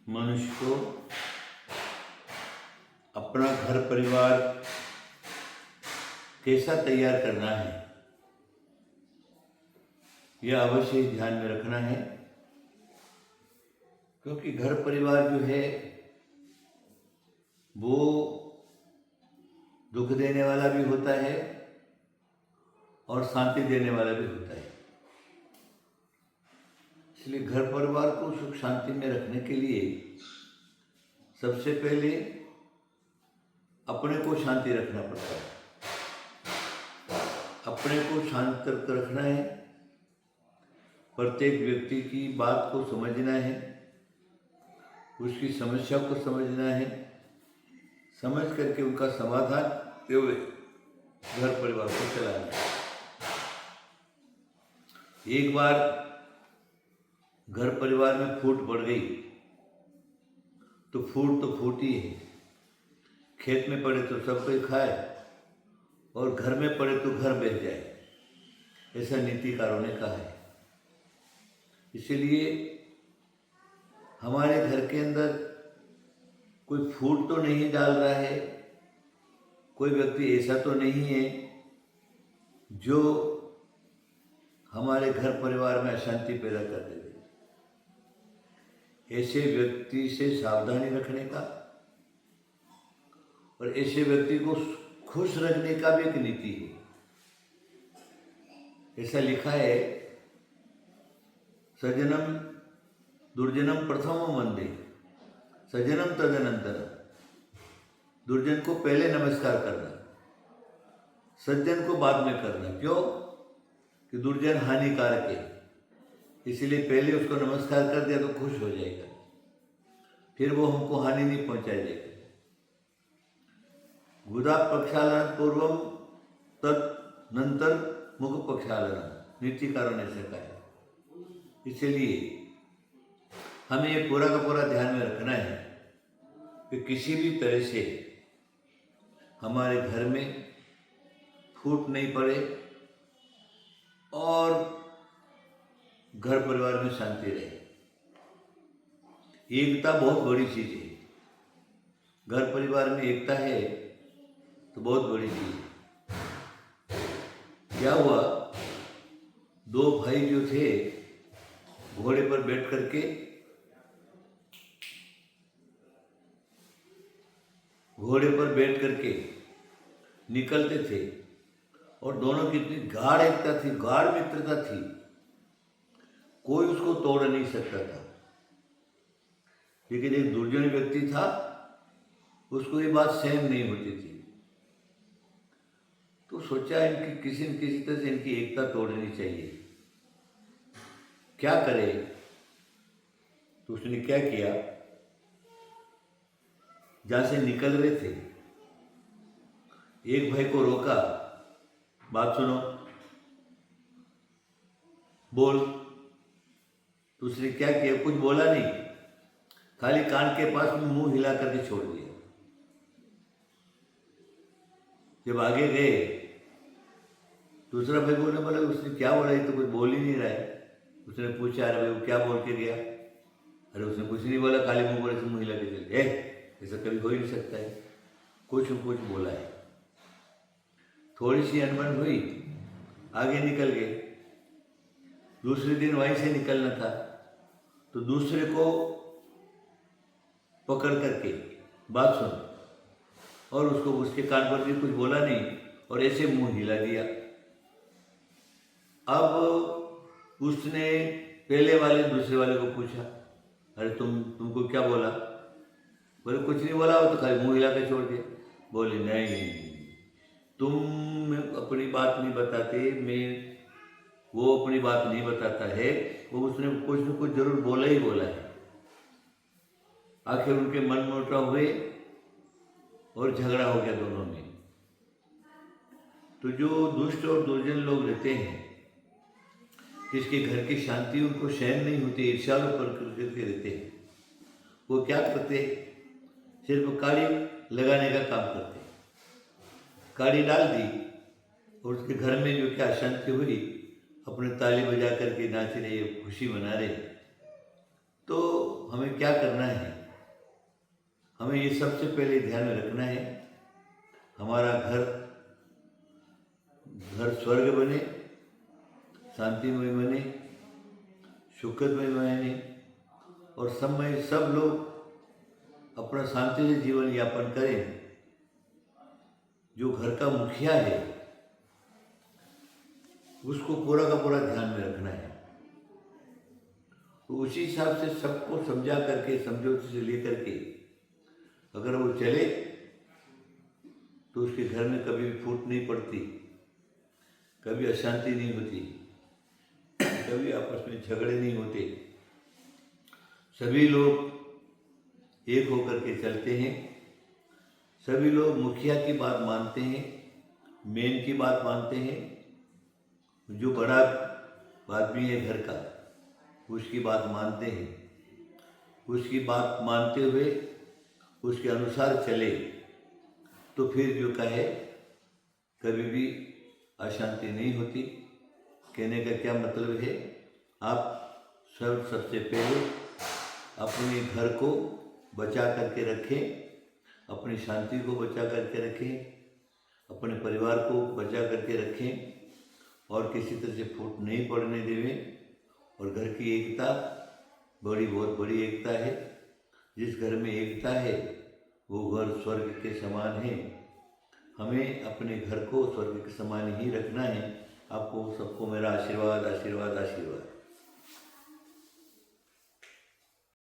मनुष्य को अपना घर परिवार कैसा तैयार करना है, यह अवश्य ही ध्यान में रखना है। क्योंकि घर परिवार जो है वो दुख देने वाला भी होता है और शांति देने वाला भी होता है। इसलिए घर परिवार को सुख शांति में रखने के लिए सबसे पहले अपने को शांति रखना पड़ता है। अपने को शांत रखना है, प्रत्येक व्यक्ति की बात को समझना है, उसकी समस्या को समझना है, समझ करके उनका समाधान देते हुए घर परिवार को चलाना है। एक बार घर परिवार में फूट पड़ गई तो फूटी है। खेत में पड़े तो सब कोई खाए और घर में पड़े तो घर बह जाए, ऐसा नीतिकारों ने कहा है। इसीलिए हमारे घर के अंदर कोई फूट तो नहीं डाल रहा है, कोई व्यक्ति ऐसा तो नहीं है जो हमारे घर परिवार में अशांति पैदा कर दे। ऐसे व्यक्ति से सावधानी रखने का और ऐसे व्यक्ति को खुश रखने का भी एक नीति है। ऐसा लिखा है, सज्जनम दुर्जनम प्रथमम वंदे सज्जनम तदनंतरम। दुर्जन को पहले नमस्कार करना, सज्जन को बाद में करना। क्यों? कि दुर्जन हानिकारक है, इसलिए पहले उसको नमस्कार कर दिया तो खुश हो जाएगा, फिर वो हमको हानि नहीं पहुंचाए देगा। गुदा प्रक्षालन पूर्वम तदनंतर मुख प्रक्षालन, नीतिकारों ने ऐसा कहा है। इसलिए हमें ये पूरा का पूरा ध्यान में रखना है कि किसी भी तरह से हमारे घर में फूट नहीं पड़े और घर परिवार में शांति रहे। एकता बहुत बड़ी चीज है। घर परिवार में एकता है तो बहुत बड़ी चीज है। क्या हुआ, दो भाई जो थे घोड़े पर बैठ करके निकलते थे और दोनों की इतनी गाढ़ एकता थी, गाढ़ मित्रता थी, कोई उसको तोड़ नहीं सकता था। लेकिन एक दुर्जन व्यक्ति था, उसको ये बात सहन नहीं होती थी। तो सोचा इनकी किसी न किसी तरह से इनकी एकता तोड़नी चाहिए, क्या करे। तो उसने क्या किया, जहां से निकल रहे थे एक भाई को रोका, बात सुनो, बोल। तो उसने क्या किया, कुछ बोला नहीं, खाली कान के पास में मुंह हिला करके छोड़ दिया। जब आगे गए, दूसरा भाई बोलने बोला, उसने क्या बोला, ये तो कुछ बोल ही नहीं रहा है। उसने पूछा, अरे भाई वो क्या बोल के गया? अरे उसने कुछ नहीं बोला, खाली मुंह बोले से मुंह हिला के चल गए। ऐसा कभी हो ही नहीं सकता है, कुछ न कुछ बोला है। थोड़ी सी अनबन हुई, आगे निकल गए। दूसरे दिन वहीं से निकलना था, तो दूसरे को पकड़ करके बात सुन, और उसको उसके कान पर भी कुछ बोला नहीं और ऐसे मुंह हिला दिया। अब उसने पहले वाले दूसरे वाले को पूछा, अरे तुमको क्या बोला? बोले कुछ नहीं बोला, वो तो खाली मुंह हिला के छोड़ दिया। बोले नहीं, तुम अपनी बात नहीं बताते, वो अपनी बात नहीं बताता है, वो उसने कुछ न कुछ जरूर बोला ही बोला है। आखिर उनके मन मुटाव हुए और झगड़ा हो गया दोनों में। तो जो दुष्ट और दुर्जन लोग रहते हैं, जिसके घर की शांति उनको सहन नहीं होती, ईर्ष्यालु प्रकृति के रहते हैं, वो क्या करते, सिर्फ काड़ी लगाने का काम करते। काड़ी डाल दी और उसके घर में जो क्या अशांति हुई, अपने ताली बजा करके नाच रहे, खुशी मना रहे। तो हमें क्या करना है? हमें ये सबसे पहले ध्यान में रखना है, हमारा घर स्वर्ग बने, शांतिमय बने, सुखदमय बने और सब लोग अपना शांति से जीवन यापन करें। जो घर का मुखिया है उसको पूरा का पूरा ध्यान में रखना है। तो उसी हिसाब से सबको समझा करके, समझौते से लेकर के अगर वो चले तो उसके घर में कभी भी फूट नहीं पड़ती, कभी अशांति नहीं होती, कभी आपस में झगड़े नहीं होते। सभी लोग एक होकर के चलते हैं, सभी लोग मुखिया की बात मानते हैं, मेन की बात मानते हैं। जो बड़ा आदमी है घर का उसकी बात मानते हैं, उसकी बात मानते हुए उसके अनुसार चले तो फिर जो कहे कभी भी अशांति नहीं होती। कहने का क्या मतलब है, आप सबसे पहले अपने घर को बचा करके रखें, अपनी शांति को बचा करके रखें, अपने परिवार को बचा करके रखें और किसी तरह से फूट नहीं पड़ने देवें। और घर की एकता बहुत बड़ी एकता है। जिस घर में एकता है वो घर स्वर्ग के समान है। हमें अपने घर को स्वर्ग के समान ही रखना है। आपको सबको मेरा आशीर्वाद आशीर्वाद आशीर्वाद।